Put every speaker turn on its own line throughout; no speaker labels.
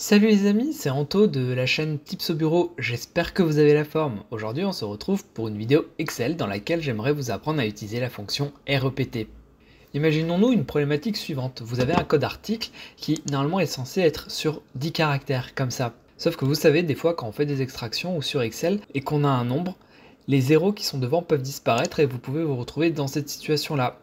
Salut les amis, c'est Anto de la chaîne Tips au bureau, j'espère que vous avez la forme. Aujourd'hui on se retrouve pour une vidéo Excel dans laquelle j'aimerais vous apprendre à utiliser la fonction REPT. Imaginons-nous une problématique suivante, vous avez un code article qui normalement est censé être sur 10 caractères, comme ça. Sauf que vous savez, des fois quand on fait des extractions ou sur Excel et qu'on a un nombre, les zéros qui sont devant peuvent disparaître et vous pouvez vous retrouver dans cette situation-là,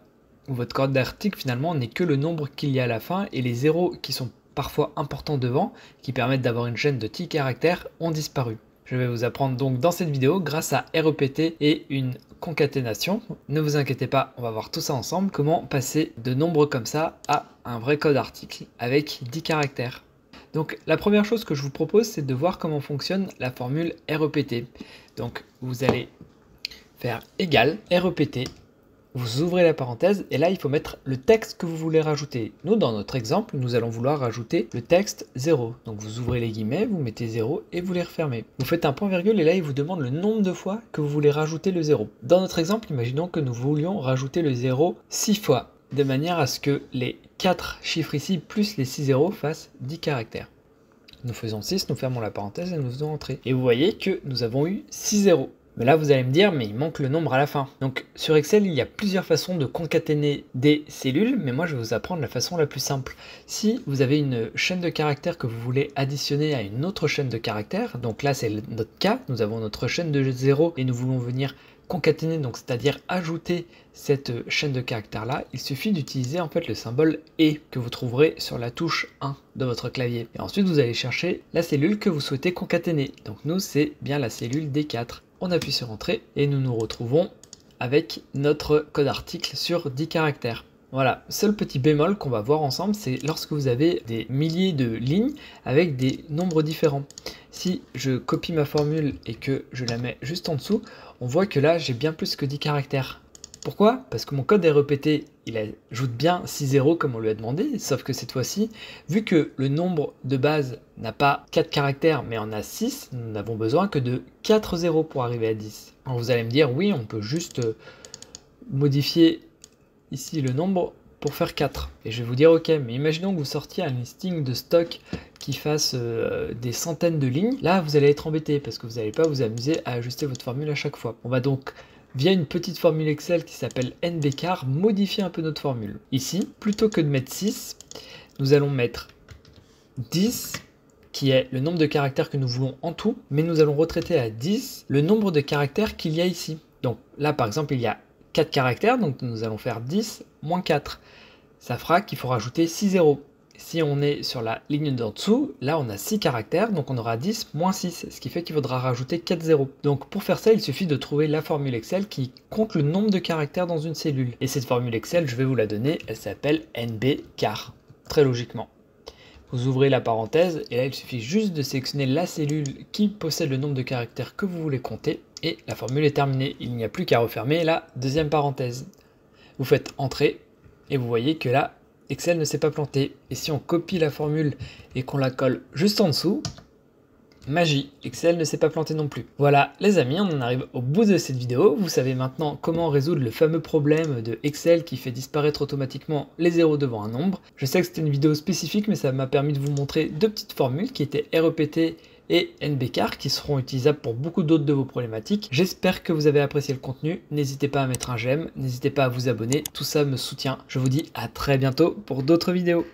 où votre code d'article finalement n'est que le nombre qu'il y a à la fin et les zéros qui sont parfois importants devant, qui permettent d'avoir une chaîne de 10 caractères, ont disparu. Je vais vous apprendre donc dans cette vidéo, grâce à REPT et une concaténation, ne vous inquiétez pas, on va voir tout ça ensemble, comment passer de nombres comme ça à un vrai code article avec 10 caractères. Donc la première chose que je vous propose, c'est de voir comment fonctionne la formule REPT. Donc vous allez faire égal REPT. Vous ouvrez la parenthèse et là il faut mettre le texte que vous voulez rajouter. Nous dans notre exemple, nous allons vouloir rajouter le texte 0. Donc vous ouvrez les guillemets, vous mettez 0 et vous les refermez. Vous faites un point virgule et là il vous demande le nombre de fois que vous voulez rajouter le 0. Dans notre exemple, imaginons que nous voulions rajouter le 0 6 fois, de manière à ce que les 4 chiffres ici plus les 6 zéros fassent 10 caractères. Nous faisons 6, nous fermons la parenthèse et nous faisons entrer. Et vous voyez que nous avons eu 6 zéros. Mais là, vous allez me dire, mais il manque le nombre à la fin. Donc, sur Excel, il y a plusieurs façons de concaténer des cellules, mais moi, je vais vous apprendre la façon la plus simple. Si vous avez une chaîne de caractères que vous voulez additionner à une autre chaîne de caractères, donc là, c'est notre cas, nous avons notre chaîne de 0 et nous voulons venir concaténer, donc c'est-à-dire ajouter cette chaîne de caractères là, il suffit d'utiliser en fait le symbole et que vous trouverez sur la touche 1 de votre clavier. Et ensuite, vous allez chercher la cellule que vous souhaitez concaténer. Donc nous, c'est bien la cellule D4. On appuie sur Entrée et nous nous retrouvons avec notre code article sur 10 caractères. Voilà, seul petit bémol qu'on va voir ensemble, c'est lorsque vous avez des milliers de lignes avec des nombres différents. Si je copie ma formule et que je la mets juste en dessous, on voit que là j'ai bien plus que 10 caractères. Pourquoi? Parce que mon code est répété, il ajoute bien 6 zéros comme on lui a demandé, sauf que cette fois-ci, vu que le nombre de base n'a pas 4 caractères mais en a 6, nous n'avons besoin que de 4 zéros pour arriver à 10. Alors vous allez me dire, oui, on peut juste modifier ici le nombre pour faire 4. Et je vais vous dire, ok, mais imaginons que vous sortiez un listing de stock qui fasse des centaines de lignes. Là, vous allez être embêté parce que vous n'allez pas vous amuser à ajuster votre formule à chaque fois. On va donc, via une petite formule Excel qui s'appelle NBCar, modifier un peu notre formule. Ici, plutôt que de mettre 6, nous allons mettre 10, qui est le nombre de caractères que nous voulons en tout, mais nous allons retraiter à 10 le nombre de caractères qu'il y a ici. Donc là, par exemple, il y a 4 caractères, donc nous allons faire 10 moins 4. Ça fera qu'il faut rajouter 6 zéros. Si on est sur la ligne d'en dessous, là on a 6 caractères, donc on aura 10 moins 6, ce qui fait qu'il faudra rajouter 4 zéros. Donc pour faire ça, il suffit de trouver la formule Excel qui compte le nombre de caractères dans une cellule. Et cette formule Excel, je vais vous la donner, elle s'appelle NBCar, très logiquement. Vous ouvrez la parenthèse, et là il suffit juste de sélectionner la cellule qui possède le nombre de caractères que vous voulez compter, et la formule est terminée. Il n'y a plus qu'à refermer la deuxième parenthèse. Vous faites Entrée, et vous voyez que là, Excel ne s'est pas planté. Et si on copie la formule et qu'on la colle juste en dessous, magie, Excel ne s'est pas planté non plus. Voilà les amis, on en arrive au bout de cette vidéo. Vous savez maintenant comment résoudre le fameux problème de Excel qui fait disparaître automatiquement les zéros devant un nombre. Je sais que c'était une vidéo spécifique, mais ça m'a permis de vous montrer deux petites formules qui étaient REPT et NBCar qui seront utilisables pour beaucoup d'autres de vos problématiques. J'espère que vous avez apprécié le contenu. N'hésitez pas à mettre un j'aime, n'hésitez pas à vous abonner, tout ça me soutient. Je vous dis à très bientôt pour d'autres vidéos.